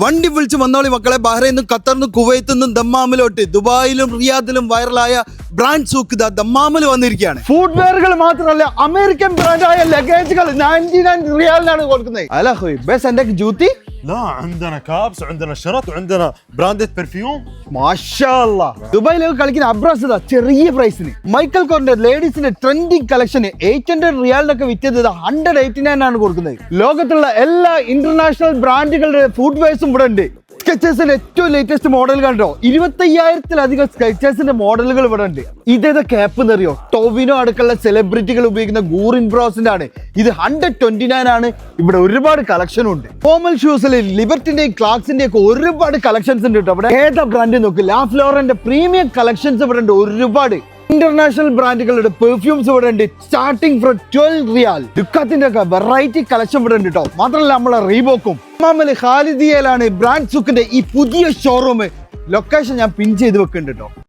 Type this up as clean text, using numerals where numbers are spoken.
വണ്ടി വിളിച്ച് വന്നോളി മക്കളെ. ബഹ്റൈനും ഖത്തറിനും കുവൈത്തുനിന്നും ദമ്മാമിലോട്ട് ദുബായിലും റിയാദിലും വൈറലായ ബ്രാൻഡ് സൂക്ക് ദമ്മാമിൽ വന്നിരിക്കുകയാണ്. ഫുട്വെയറുകൾ മാത്രമല്ല അമേരിക്കൻ ബ്രാൻഡായ ലഗേജുകൾ 99 റിയാലിനാണ് കൊടുക്കുന്നത്. അല്ല ബസ് എന്റെ ജൂത്തി لا عندنا كابس وعندنا شرط وعندنا براندة برفيوم ദുബായിലേക്ക് കളിക്കുന്ന അബ്രാസ് ചെറിയ പ്രൈസിന് മൈക്കൽ കോറിന്റെ ലേഡീസിന്റെ ട്രെൻഡിങ് കളക്ഷൻ 800 റിയാലിനൊക്കെ വിറ്റത് 189 ആണ് കൊടുക്കുന്നത്. ലോകത്തുള്ള എല്ലാ ഇന്റർനാഷണൽ ബ്രാൻഡുകളുടെ ഫുഡ് വെയർസും ഇവിടെ ഉണ്ട്. സ്കെച്ചേഴ്സിന്റെ ഏറ്റവും ലേറ്റസ്റ്റ് മോഡൽ കണ്ടോ, 25,000-ലധികം സ്കെച്ചേഴ്സിന്റെ മോഡലുകൾ ഇവിടെ ഉണ്ട്. ഇതേതാ ക്യാപ്പ് എന്നറിയോ? ടോവിനോ അടക്കമുള്ള സെലിബ്രിറ്റികൾ ഉപയോഗിക്കുന്ന ഗൂറിൻ ബ്രോസിന്റെ ആണ്. ഇത് 129 ആണ്. ഇവിടെ ഒരുപാട് കളക്ഷൻ ഉണ്ട്. ഫോമൽ ഷൂസിൽ ലിബർട്ടിന്റെയും ക്ലാർക്സിന്റെയും ഒക്കെ ഒരുപാട് കളക്ഷൻസ് ഉണ്ട് കേട്ടോ. അവിടെ ഏതാ ബ്രാൻഡ് നോക്ക്, ലാഫ് ലോറന്റെ പ്രീമിയം കളക്ഷൻസ് ഇവിടെ ഉണ്ട് ഒരുപാട്. ഇന്റർനാഷണൽ ബ്രാൻഡുകളുടെ പെർഫ്യൂംസ് ഇവിടെ ഉണ്ട്, സ്റ്റാർട്ടിംഗ് ഫ്രം 12 റിയാൽ. ദുഃഖത്തിന്റെ ഒക്കെ വെറൈറ്റി കളക്ഷൻ ഇവിടെ ഉണ്ട് കേട്ടോ. മാത്രമല്ല നമ്മളെ റീബോക്കും ഖാലിദിയയിലാണ് ബ്രാൻഡ് സൂക്കിന്റെ ഈ പുതിയ ഷോറൂം. ലൊക്കേഷൻ ഞാൻ പിൻ ചെയ്ത് വെക്കുന്നുണ്ട് കേട്ടോ.